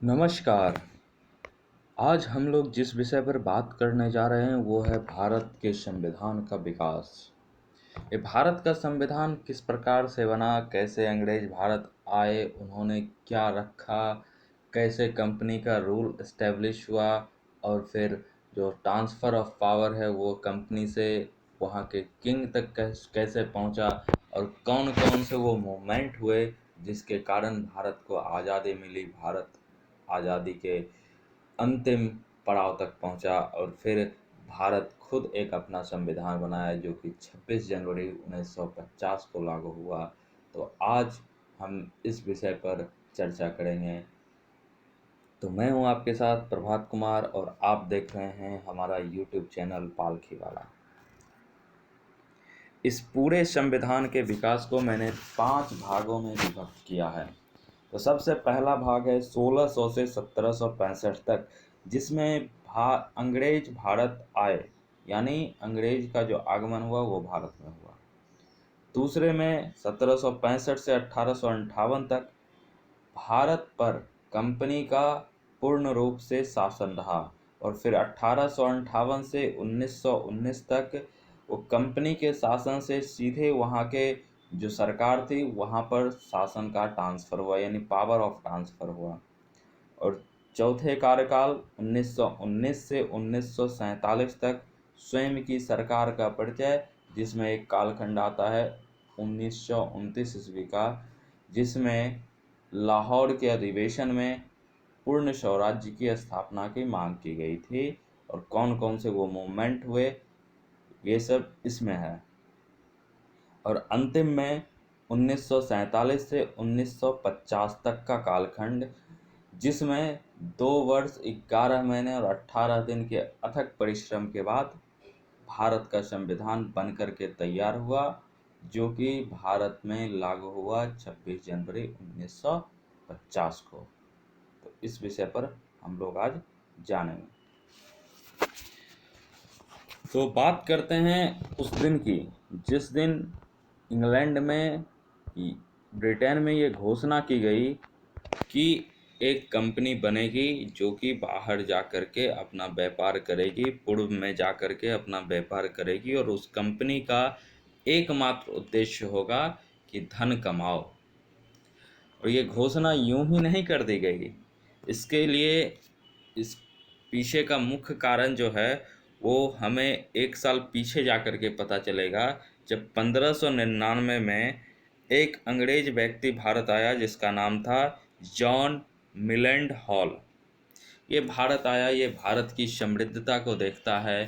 नमस्कार। आज हम लोग जिस विषय पर बात करने जा रहे हैं वो है भारत के संविधान का विकास। ये भारत का संविधान किस प्रकार से बना, कैसे अंग्रेज भारत आए, उन्होंने क्या रखा, कैसे कंपनी का रूल एस्टेब्लिश हुआ और फिर जो ट्रांसफ़र ऑफ पावर है वो कंपनी से वहाँ के किंग तक कैसे पहुँचा और कौन कौन से वो मूवमेंट हुए जिसके कारण भारत को आज़ादी मिली, भारत आज़ादी के अंतिम पड़ाव तक पहुंचा और फिर भारत खुद एक अपना संविधान बनाया जो कि 26 जनवरी 1950 को लागू हुआ। तो आज हम इस विषय पर चर्चा करेंगे। तो मैं हूं आपके साथ प्रभात कुमार और आप देख रहे हैं हमारा यूट्यूब चैनल पालखी वाला। इस पूरे संविधान के विकास को मैंने 5 भागों में विभक्त किया है। तो सबसे पहला भाग है 1600 से 1765 तक, जिसमें अंग्रेज भारत आए, यानी अंग्रेज का जो आगमन हुआ वो भारत में हुआ। दूसरे में 1765 से 1858 तक भारत पर कंपनी का पूर्ण रूप से शासन रहा और फिर 1858 से 1919 तक वो कंपनी के शासन से सीधे वहाँ के जो सरकार थी वहाँ पर शासन का ट्रांसफ़र हुआ, यानी पावर ऑफ ट्रांसफ़र हुआ। और चौथे कार्यकाल 1919 से 1947 तक स्वयं की सरकार का परिचय, जिसमें एक कालखंड आता है 1929 ईस्वी का, जिसमें लाहौर के अधिवेशन में पूर्ण स्वराज्य की स्थापना की मांग की गई थी और कौन कौन से वो मूवमेंट हुए ये सब इसमें है। और अंतिम में 1947 से 1950 तक का कालखंड, जिसमें 2 वर्ष 11 महीने और 18 दिन के अथक परिश्रम के बाद भारत का संविधान बन करके तैयार हुआ, जो कि भारत में लागू हुआ 26 जनवरी 1950 को। तो इस विषय पर हम लोग आज जानेंगे। तो बात करते हैं उस दिन की जिस दिन इंग्लैंड में, ब्रिटेन में ये घोषणा की गई कि एक कंपनी बनेगी जो कि बाहर जा कर के अपना व्यापार करेगी, पूर्व में जा कर के अपना व्यापार करेगी और उस कंपनी का एकमात्र उद्देश्य होगा कि धन कमाओ। और ये घोषणा यूं ही नहीं कर दी गई। इसके लिए इस पीछे का मुख्य कारण जो है वो हमें 1 साल पीछे जा कर के पता चलेगा, जब 1599 में एक अंग्रेज व्यक्ति भारत आया जिसका नाम था जॉन मिलैंड हॉल। ये भारत आया, ये भारत की समृद्धता को देखता है।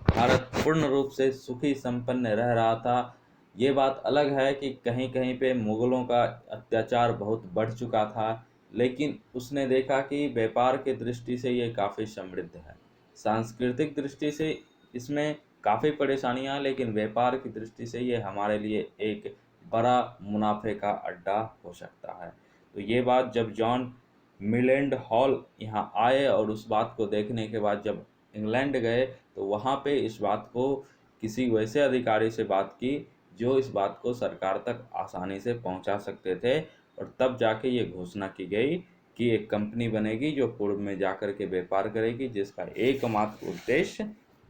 भारत पूर्ण रूप से सुखी संपन्न रह रहा था। ये बात अलग है कि कहीं कहीं पे मुगलों का अत्याचार बहुत बढ़ चुका था, लेकिन उसने देखा कि व्यापार की दृष्टि से ये काफ़ी समृद्ध है। सांस्कृतिक दृष्टि से इसमें काफ़ी परेशानियां, लेकिन व्यापार की दृष्टि से ये हमारे लिए एक बड़ा मुनाफे का अड्डा हो सकता है। तो ये बात जब जॉन मिलैंड हॉल यहाँ आए और उस बात को देखने के बाद जब इंग्लैंड गए तो वहाँ पे इस बात को किसी वैसे अधिकारी से बात की जो इस बात को सरकार तक आसानी से पहुँचा सकते थे, और तब जाके ये घोषणा की गई कि एक कंपनी बनेगी जो पूर्व में जाकर के व्यापार करेगी, जिसका एकमात्र उद्देश्य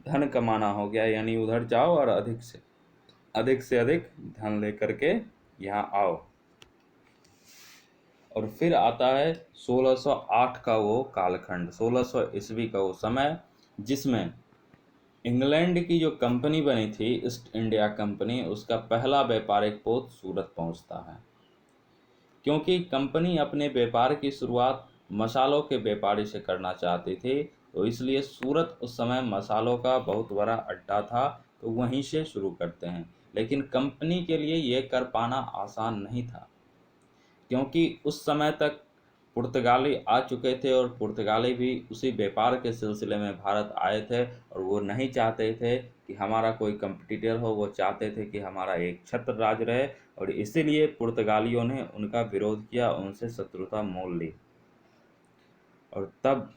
धन कमाना हो गया, यानी उधर जाओ और अधिक से अधिक धन लेकर के यहाँ आओ। और फिर आता है 1608 का वो कालखंड, 1600 ईस्वी का वो समय, जिसमें इंग्लैंड की जो कंपनी बनी थी ईस्ट इंडिया कंपनी, उसका पहला व्यापारिक पोत सूरत पहुंचता है। क्योंकि कंपनी अपने व्यापार की शुरुआत मसालों के व्यापारी से करना चाहती थी, तो इसलिए सूरत उस समय मसालों का बहुत बड़ा अड्डा था, तो वहीं से शुरू करते हैं। लेकिन कंपनी के लिए ये कर पाना आसान नहीं था, क्योंकि उस समय तक पुर्तगाली आ चुके थे और पुर्तगाली भी उसी व्यापार के सिलसिले में भारत आए थे, और वो नहीं चाहते थे कि हमारा कोई कंपटीटर हो, वो चाहते थे कि हमारा एक छत्र राज रहे, और इसीलिए पुर्तगालियों ने उनका विरोध किया, उनसे शत्रुता मोल ली। और तब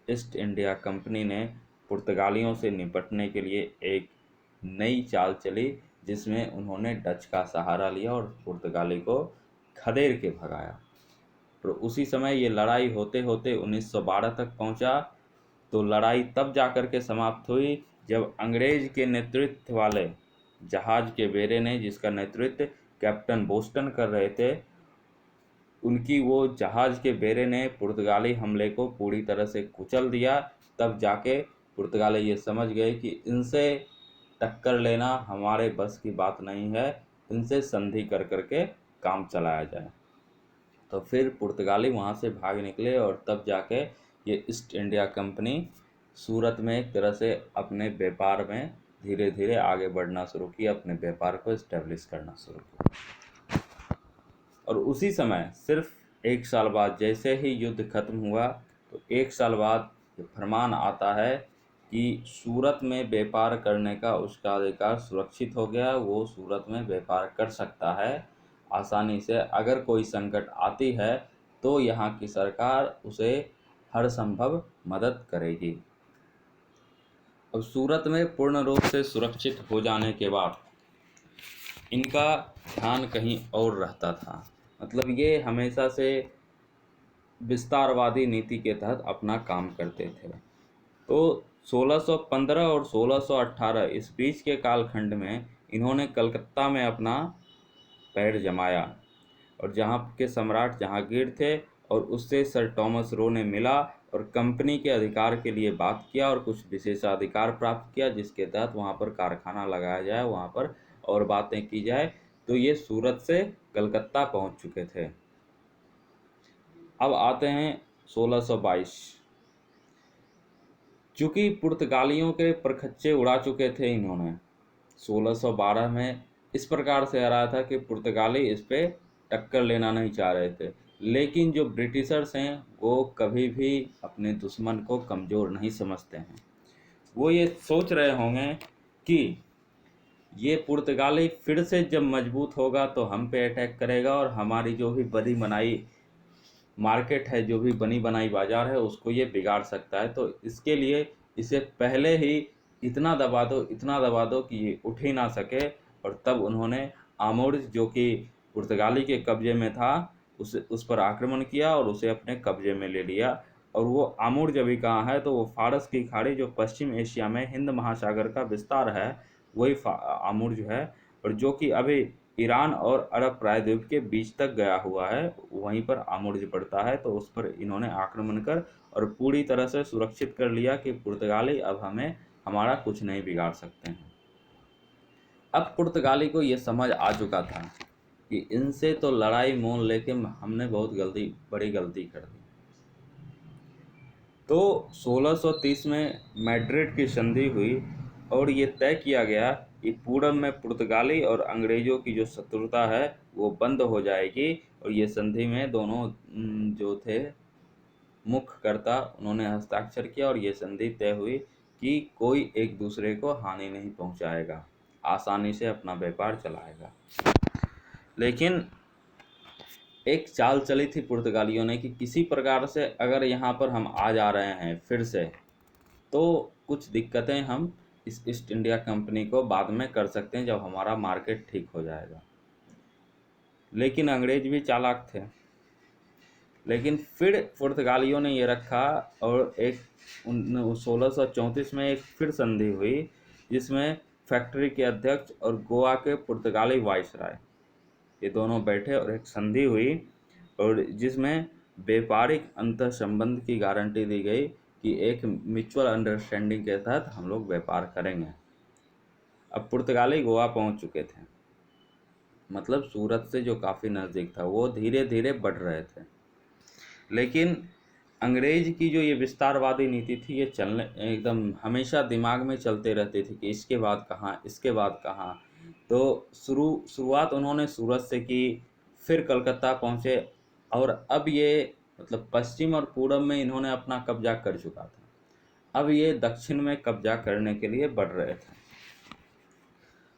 ईस्ट इंडिया कंपनी ने पुर्तगालियों से निपटने के लिए एक नई चाल चली, जिसमें उन्होंने डच का सहारा लिया और पुर्तगाली को खदेड़ के भगाया। और उसी समय ये लड़ाई होते होते 1912 तक पहुंचा। तो लड़ाई तब जाकर के समाप्त हुई जब अंग्रेज के नेतृत्व वाले जहाज के बेड़े ने, जिसका नेतृत्व कैप्टन बोस्टन कर रहे थे, उनकी वो जहाज के बेड़े ने पुर्तगाली हमले को पूरी तरह से कुचल दिया। तब जाके पुर्तगाली ये समझ गए कि इनसे टक्कर लेना हमारे बस की बात नहीं है, इनसे संधि कर करके काम चलाया जाए। तो फिर पुर्तगाली वहाँ से भाग निकले और तब जाके ये ईस्ट इंडिया कंपनी सूरत में एक तरह से अपने व्यापार में धीरे धीरे आगे बढ़ना शुरू किया, अपने व्यापार को इस्टेब्लिश करना शुरू किया। और उसी समय सिर्फ एक साल बाद जैसे ही युद्ध खत्म हुआ, तो एक साल बाद ये फरमान आता है कि सूरत में व्यापार करने का उसका अधिकार सुरक्षित हो गया। वो सूरत में व्यापार कर सकता है आसानी से। अगर कोई संकट आती है तो यहाँ की सरकार उसे हर संभव मदद करेगी। अब सूरत में पूर्ण रूप से सुरक्षित हो जाने के बाद इनका ध्यान कहीं और रहता था। मतलब ये हमेशा से विस्तारवादी नीति के तहत अपना काम करते थे। तो 1615 और 1618 इस बीच के कालखंड में इन्होंने कलकत्ता में अपना पैर जमाया, और जहाँ के सम्राट जहांगीर थे और उससे सर टॉमस रो ने मिला और कंपनी के अधिकार के लिए बात किया और कुछ विशेषाधिकार प्राप्त किया, जिसके तहत वहाँ पर कारखाना लगाया जाए, वहाँ पर और बातें की जाए। तो ये सूरत से कलकत्ता पहुँच चुके थे। अब आते हैं 1622। चूँकि पुर्तगालियों के परखच्चे उड़ा चुके थे इन्होंने, 1612 में इस प्रकार से आ रहा था कि पुर्तगाली इस पे टक्कर लेना नहीं चाह रहे थे। लेकिन जो ब्रिटिशर्स हैं वो कभी भी अपने दुश्मन को कमज़ोर नहीं समझते हैं। वो ये सोच रहे होंगे कि ये पुर्तगाली फिर से जब मजबूत होगा तो हम पे अटैक करेगा और हमारी जो भी बनी बनाई मार्केट है, जो भी बनी बनाई बाज़ार है, उसको ये बिगाड़ सकता है। तो इसके लिए इसे पहले ही इतना दबा दो, इतना दबा दो कि ये उठ ही ना सके। और तब उन्होंने आमोर्ज, जो कि पुर्तगाली के कब्जे में था, उस पर आक्रमण किया और उसे अपने कब्जे में ले लिया। और वो आमोर्ज अभी कहाँ है, तो वो फारस की खाड़ी जो पश्चिम एशिया में हिंद महासागर का विस्तार है, वही आमोर्ज है। और जो कि अभी ईरान और अरब प्रायद्वीप के बीच तक गया हुआ है, वहीं पर आमुर्ज पड़ता है। तो उस पर इन्होंने आक्रमण कर और पूरी तरह से सुरक्षित कर लिया कि पुर्तगाली अब हमारा कुछ नहीं बिगाड़ सकते हैं। अब पुर्तगाली को ये समझ आ चुका था कि इनसे तो लड़ाई मोल लेके हमने बहुत बड़ी गलती कर दी। तो 1630 में मैड्रिड की संधि हुई और ये तय किया गया कि पूरब में पुर्तगाली और अंग्रेज़ों की जो शत्रुता है वो बंद हो जाएगी। और ये संधि में दोनों जो थे मुख्यकर्ता, उन्होंने हस्ताक्षर किया और ये संधि तय हुई कि कोई एक दूसरे को हानि नहीं पहुंचाएगा, आसानी से अपना व्यापार चलाएगा। लेकिन एक चाल चली थी पुर्तगालियों ने कि किसी प्रकार से अगर यहाँ पर हम आ जा रहे हैं फिर से, तो कुछ दिक्कतें हम इस ईस्ट इंडिया कंपनी को बाद में कर सकते हैं जब हमारा मार्केट ठीक हो जाएगा। लेकिन अंग्रेज भी चालाक थे। लेकिन फिर पुर्तगालियों ने ये रखा और एक 1634 में एक फिर संधि हुई, जिसमें फैक्ट्री के अध्यक्ष और गोवा के पुर्तगाली वाइसराय, ये दोनों बैठे और एक संधि हुई, और जिसमें व्यापारिक अंतर संबंध की गारंटी दी गई कि एक म्यूचुअल अंडरस्टैंडिंग के तहत हम लोग व्यापार करेंगे। अब पुर्तगाली गोवा पहुंच चुके थे, मतलब सूरत से जो काफ़ी नज़दीक था, वो धीरे धीरे बढ़ रहे थे। लेकिन अंग्रेज की जो ये विस्तारवादी नीति थी, ये चलने एकदम हमेशा दिमाग में चलते रहती थी कि इसके बाद कहाँ, इसके बाद कहाँ। तो शुरुआत उन्होंने सूरत से की, फिर कलकत्ता पहुँचे, और अब ये मतलब पश्चिम और पूरब में इन्होंने अपना कब्जा कर चुका था। अब ये दक्षिण में कब्जा करने के लिए बढ़ रहे थे।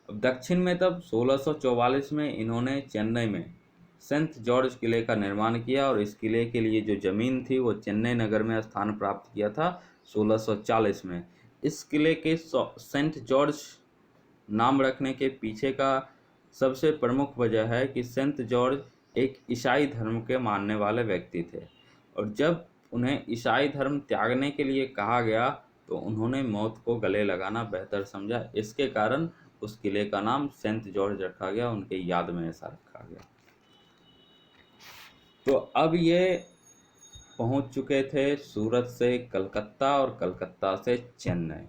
अब दक्षिण में तब 1644 में इन्होंने चेन्नई में सेंट जॉर्ज किले का निर्माण किया, और इस किले के लिए जो ज़मीन थी वो चेन्नई नगर में स्थान प्राप्त किया था 1640 में। इस किले के सेंट जॉर्ज नाम रखने के पीछे का सबसे प्रमुख वजह है कि सेंट जॉर्ज एक ईसाई धर्म के मानने वाले व्यक्ति थे, और जब उन्हें ईसाई धर्म त्यागने के लिए कहा गया तो उन्होंने मौत को गले लगाना बेहतर समझा। इसके कारण उस किले का नाम सेंट जॉर्ज रखा गया, उनके याद में ऐसा रखा गया। तो अब ये पहुंच चुके थे सूरत से कलकत्ता और कलकत्ता से चेन्नई,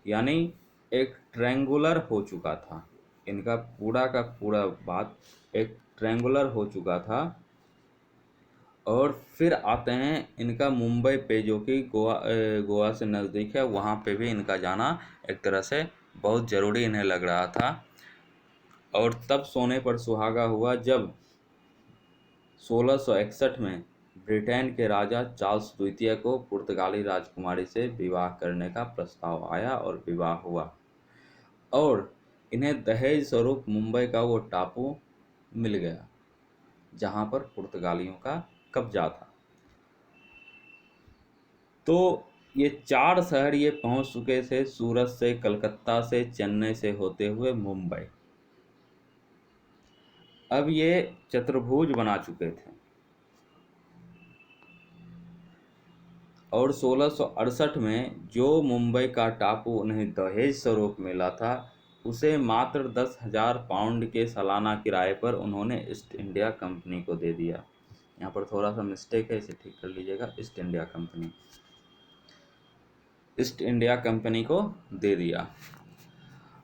यानी एक ट्रायंगुलर हो चुका था इनका पूरा का पूरा बात, एक ट्रायंगुलर हो चुका था। और फिर आते हैं इनका मुंबई पे, जो कि गोवा से नज़दीक है, वहाँ पे भी इनका जाना एक तरह से बहुत ज़रूरी इन्हें लग रहा था। और तब सोने पर सुहागा हुआ जब 1661 में ब्रिटेन के राजा चार्ल्स द्वितीय को पुर्तगाली राजकुमारी से विवाह करने का प्रस्ताव आया और विवाह हुआ, और इन्हें दहेज स्वरूप मुंबई का वो टापू मिल गया जहाँ पर पुर्तगालियों का कब्जा था। तो ये 4 शहर ये पहुंच चुके थे, सूरत से, कलकत्ता से, चेन्नई से होते हुए मुंबई। अब ये चतुर्भुज बना चुके थे, और 1668 में जो मुंबई का टापू उन्हें दहेज स्वरूप मिला था, उसे मात्र 10,000 पाउंड के सालाना किराए पर उन्होंने ईस्ट इंडिया कंपनी को दे दिया। यहाँ पर थोड़ा सा मिस्टेक है, इसे ठीक कर लीजिएगा। ईस्ट इंडिया कंपनी को दे दिया।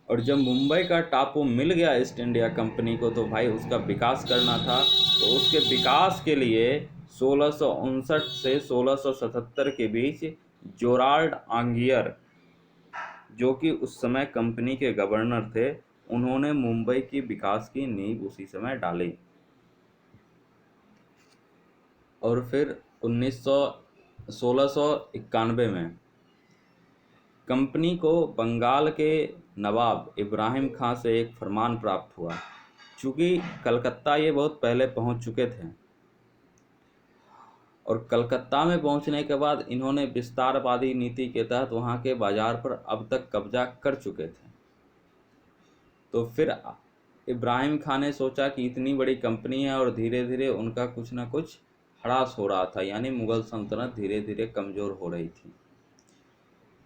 और जब मुंबई का टापू मिल गया ईस्ट इंडिया कंपनी को, तो भाई उसका विकास करना था। तो उसके विकास के लिए 1659 से 1677 के बीच जोराल्ड आंगियर, जो कि उस समय कंपनी के गवर्नर थे, उन्होंने मुंबई की विकास की नींव उसी समय डाली। और फिर 1691 में कंपनी को बंगाल के नवाब इब्राहिम खां से एक फरमान प्राप्त हुआ। चूँकि कलकत्ता ये बहुत पहले पहुंच चुके थे, और कलकत्ता में पहुंचने के बाद इन्होंने विस्तारवादी नीति के तहत वहां के बाजार पर अब तक कब्जा कर चुके थे। तो फिर इब्राहिम खान ने सोचा कि इतनी बड़ी कंपनी है और धीरे धीरे उनका कुछ ना कुछ ह्रास हो रहा था, यानी मुगल सल्तनत धीरे धीरे कमज़ोर हो रही थी।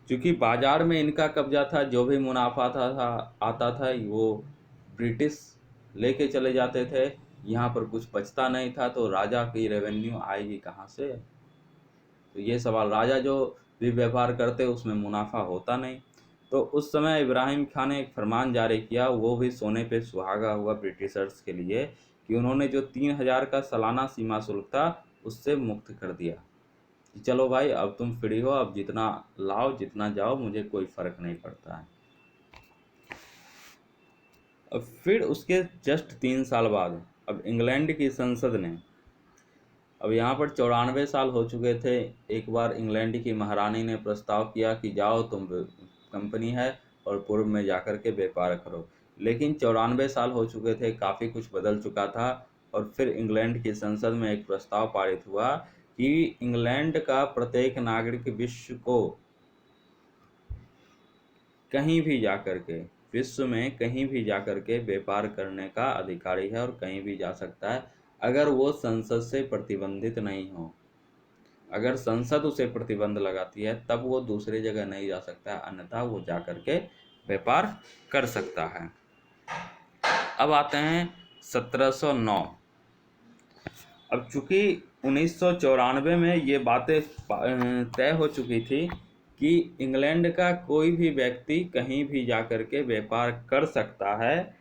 क्योंकि बाजार में इनका कब्जा था, जो भी मुनाफा आता था वो ब्रिटिश लेके चले जाते थे। यहाँ पर कुछ बचता नहीं था, तो राजा की रेवेन्यू आएगी कहाँ से? तो ये सवाल, राजा जो भी व्यापार करते उसमें मुनाफा होता नहीं। तो उस समय इब्राहिम खान ने एक फरमान जारी किया, वो भी सोने पे सुहागा हुआ ब्रिटिशर्स के लिए, कि उन्होंने जो 3,000 का सालाना सीमा शुल्क था उससे मुक्त कर दिया कि चलो भाई अब तुम फ्री हो, अब जितना लाओ जितना जाओ, मुझे कोई फ़र्क नहीं पड़ता है। अब फिर उसके जस्ट 3 साल बाद अब इंग्लैंड की संसद ने, अब यहाँ पर 94 साल हो चुके थे, एक बार इंग्लैंड की महारानी ने प्रस्ताव किया कि जाओ तुम कंपनी है और पूर्व में जाकर के व्यापार करो। लेकिन 94 साल हो चुके थे, काफ़ी कुछ बदल चुका था। और फिर इंग्लैंड की संसद में एक प्रस्ताव पारित हुआ कि इंग्लैंड का प्रत्येक नागरिक विश्व को कहीं भी जाकर के, विश्व में कहीं भी जाकर के व्यापार करने का अधिकारी है और कहीं भी जा सकता है, अगर वो संसद से प्रतिबंधित नहीं हो। अगर संसद उसे प्रतिबंध लगाती है तब वो दूसरी जगह नहीं जा सकता है, अन्यथा वो जा कर के व्यापार कर सकता है। अब आते हैं 1709। अब चूंकि 1994 में ये बातें तय हो चुकी थी कि इंग्लैंड का कोई भी व्यक्ति कहीं भी जाकर के व्यापार कर सकता है,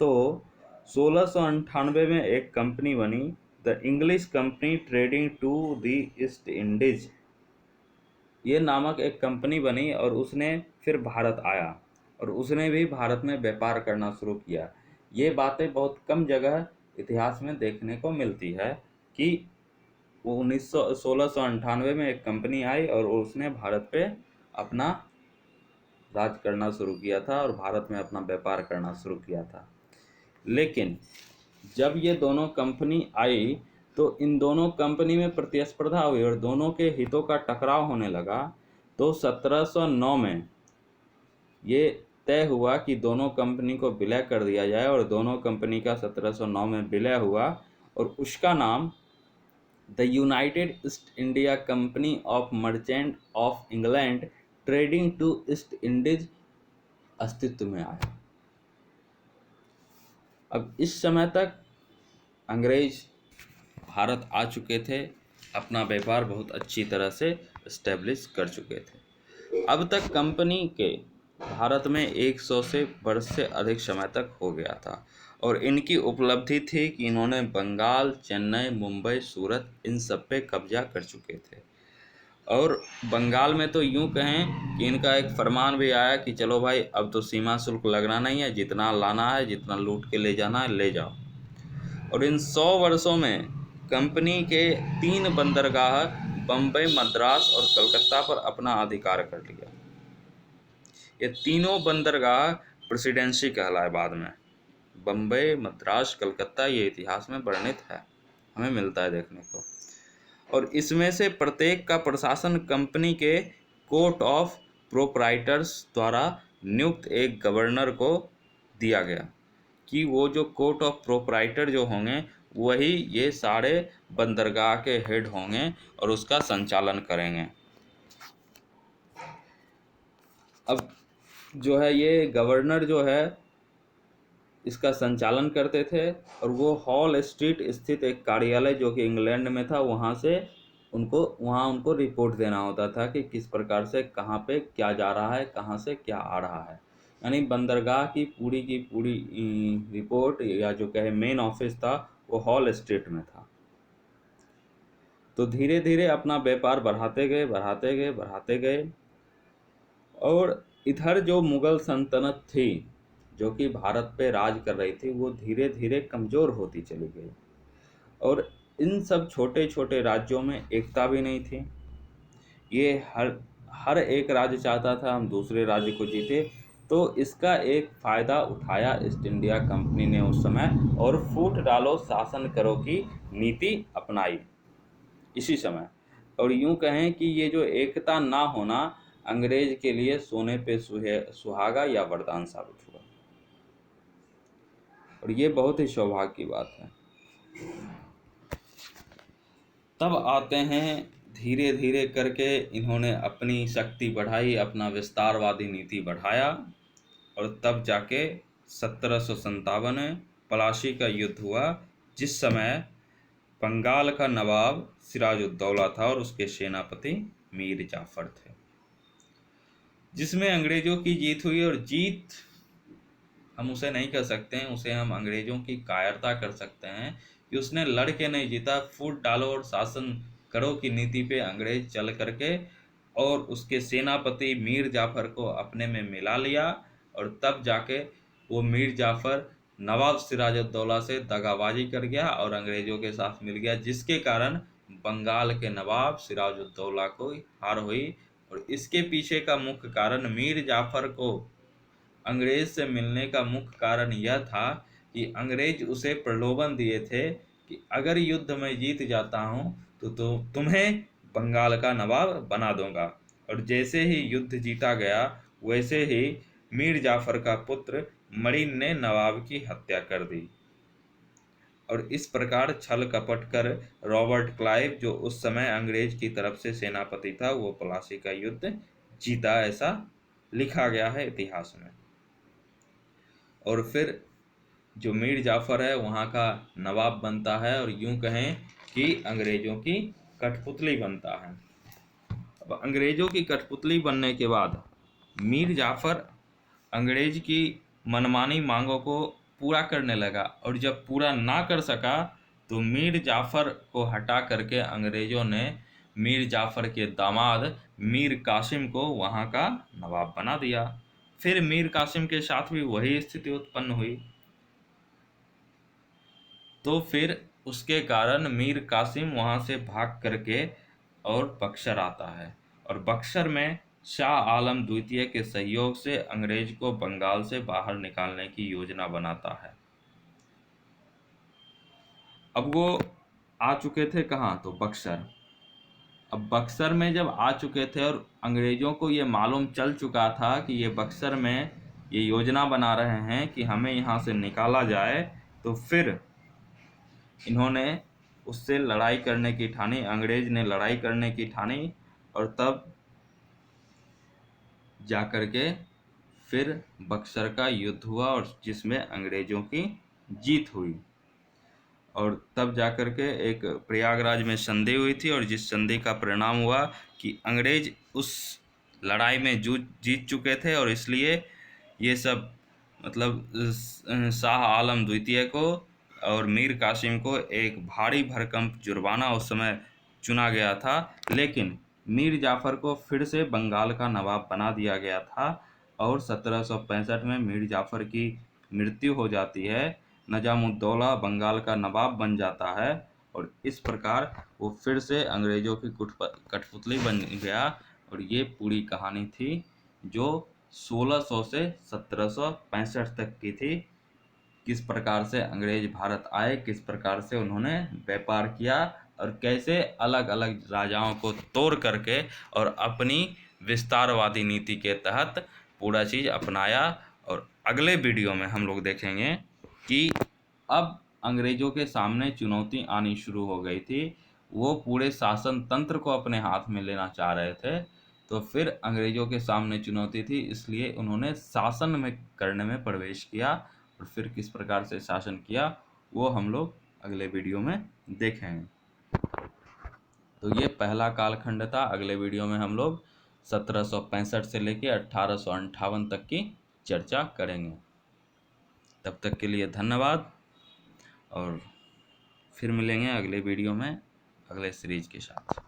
तो 1698 में एक कंपनी बनी, the English company trading to the East Indies, ये नामक एक कंपनी बनी, और उसने फिर भारत आया और उसने भी भारत में व्यापार करना शुरू किया। ये बातें बहुत कम जगह इतिहास में देखने को मिलती है कि वो 1698 में एक कंपनी आई और उसने भारत पे अपना राज करना शुरू किया था और भारत में अपना व्यापार करना शुरू किया था। लेकिन जब ये दोनों कंपनी आई तो इन दोनों कंपनी में प्रतिस्पर्धा हुई और दोनों के हितों का टकराव होने लगा। तो 1709 में ये तय हुआ कि दोनों कंपनी को विलय कर दिया जाए, और दोनों कंपनी का 1709 में विलय हुआ। और उसका नाम the United East India Company of merchant of England trading to East Indies अस्तित्व में आया। अब इस समय तक अंग्रेज भारत आ चुके थे, अपना व्यापार बहुत अच्छी तरह से इस्टेब्लिश कर चुके थे। अब तक कंपनी के भारत में 100 से वर्ष से अधिक समय तक हो गया था और इनकी उपलब्धि थी कि इन्होंने बंगाल, चेन्नई, मुंबई, सूरत इन सब पे कब्जा कर चुके थे। और बंगाल में तो यूं कहें कि इनका एक फरमान भी आया कि चलो भाई अब तो सीमा शुल्क लगना नहीं है, जितना लाना है, जितना लूट के ले जाना है ले जाओ। और इन 100 वर्षों में कंपनी के 3 बंदरगाह बम्बई, मद्रास और कलकत्ता पर अपना अधिकार कर लिया। ये तीनों बंदरगाह प्रेसिडेंसी कहलाए बाद में। बम्बई, मद्रास, कलकत्ता ये इतिहास में वर्णित है, हमें मिलता है देखने को। और इसमें से प्रत्येक का प्रशासन कंपनी के कोर्ट ऑफ प्रोप्राइटर्स द्वारा नियुक्त एक गवर्नर को दिया गया कि वो जो कोर्ट ऑफ प्रोप्राइटर जो होंगे वही ये सारे बंदरगाह के हेड होंगे और उसका संचालन करेंगे। अब जो है ये गवर्नर जो है इसका संचालन करते थे और वो हॉल स्ट्रीट स्थित एक कार्यालय जो कि इंग्लैंड में था वहाँ उनको रिपोर्ट देना होता था कि किस प्रकार से कहाँ पे क्या जा रहा है, कहाँ से क्या आ रहा है। यानी बंदरगाह की पूरी रिपोर्ट या जो कहे मेन ऑफिस था वो हॉल स्ट्रीट में था। तो धीरे धीरे अपना व्यापार बढ़ाते गए और इधर जो मुगल सल्तनत थी जो कि भारत पे राज कर रही थी वो धीरे धीरे कमज़ोर होती चली गई और इन सब छोटे छोटे राज्यों में एकता भी नहीं थी। ये हर एक राज्य चाहता था हम दूसरे राज्य को जीते, तो इसका एक फ़ायदा उठाया ईस्ट इंडिया कंपनी ने उस समय और फूट डालो शासन करो की नीति अपनाई इसी समय। और यूं कहें कि ये जो एकता ना होना अंग्रेज के लिए सोने पे सुहागा या वरदान साबित हुआ और ये बहुत ही सौभाग्य की बात है। तब आते हैं धीरे धीरे करके इन्होंने अपनी शक्ति बढ़ाई, अपना विस्तारवादी नीति बढ़ाया और तब जाके 1757 में पलासी का युद्ध हुआ जिस समय बंगाल का नवाब सिराजुद्दौला था और उसके सेनापति मीर जाफर थे, जिसमें अंग्रेजों की जीत हुई। और जीत हम उसे नहीं कर सकते हैं, उसे हम अंग्रेजों की कायरता कर सकते हैं कि उसने लड़ के नहीं जीता, फूट डालो और शासन करो की नीति पे अंग्रेज चल करके और उसके सेनापति मीर जाफर को अपने में मिला लिया और तब जाके वो मीर जाफर नवाब सिराजुद्दौला से दगाबाजी कर गया और अंग्रेजों के साथ मिल गया, जिसके कारण बंगाल के नवाब सिराजुद्दौला को हार हुई। और इसके पीछे का मुख्य कारण मीर जाफर को अंग्रेज से मिलने का मुख्य कारण यह था कि अंग्रेज उसे प्रलोभन दिए थे कि अगर युद्ध में जीत जाता हूं तो तुम्हें बंगाल का नवाब बना दूंगा। और जैसे ही युद्ध जीता गया वैसे ही मीर जाफर का पुत्र मरीन ने नवाब की हत्या कर दी और इस प्रकार छल कपट कर रॉबर्ट क्लाइव जो उस समय अंग्रेज की तरफ से सेनापति था वो प्लासी का युद्ध जीता, ऐसा लिखा गया है इतिहास में। और फिर जो मीर जाफर है वहाँ का नवाब बनता है और यूं कहें कि अंग्रेजों की कठपुतली बनता है। अब अंग्रेजों की कठपुतली बनने के बाद मीर जाफर अंग्रेज की मनमानी मांगों को पूरा करने लगा और जब पूरा ना कर सका तो मीर जाफर को हटा करके अंग्रेजों ने मीर जाफर के दामाद मीर कासिम को वहाँ का नवाब बना दिया। फिर मीर कासिम के साथ भी वही स्थिति उत्पन्न हुई, तो फिर उसके कारण मीर कासिम वहाँ से भाग करके और बक्सर आता है और बक्सर में शाह आलम द्वितीय के सहयोग से अंग्रेज को बंगाल से बाहर निकालने की योजना बनाता है। अब वो आ चुके थे कहाँ, तो बक्सर। अब बक्सर में जब आ चुके थे और अंग्रेजों को ये मालूम चल चुका था कि ये बक्सर में ये योजना बना रहे हैं कि हमें यहाँ से निकाला जाए, तो फिर इन्होंने उससे लड़ाई करने की ठानी, अंग्रेज ने लड़ाई करने की ठानी, और तब जाकर के फिर बक्सर का युद्ध हुआ और जिसमें अंग्रेजों की जीत हुई। और तब जाकर के एक प्रयागराज में संधि हुई थी, और जिस संधि का परिणाम हुआ कि अंग्रेज उस लड़ाई में जीत चुके थे, और इसलिए ये सब मतलब शाह आलम द्वितीय को और मीर कासिम को एक भारी भरकम जुर्माना उस समय चुना गया था। लेकिन मीर जाफ़र को फिर से बंगाल का नवाब बना दिया गया था, और 1765 में मीर जाफ़र की मृत्यु हो जाती है। नजामुद्दौला बंगाल का नवाब बन जाता है, और इस प्रकार वो फिर से अंग्रेजों की कठपुतली बन गया। और ये पूरी कहानी थी जो 1600 से 1765 तक की थी। किस प्रकार से अंग्रेज भारत आए, किस प्रकार से उन्होंने व्यापार किया, और कैसे अलग अलग राजाओं को तोड़ करके और अपनी विस्तारवादी नीति के तहत पूरा चीज़ अपनाया। और अगले वीडियो में हम लोग देखेंगे कि अब अंग्रेजों के सामने चुनौती आनी शुरू हो गई थी। वो पूरे शासन तंत्र को अपने हाथ में लेना चाह रहे थे। तो फिर अंग्रेजों के सामने चुनौती थी, इसलिए उन्होंने शासन में करने में प्रवेश किया, और फिर किस प्रकार से शासन किया वो हम लोग अगले वीडियो में देखेंगे। तो ये पहला कालखंड था। अगले वीडियो में हम लोग 1765 से लेके 1858 तक की चर्चा करेंगे। तब तक के लिए धन्यवाद, और फिर मिलेंगे अगले वीडियो में अगले सीरीज के साथ।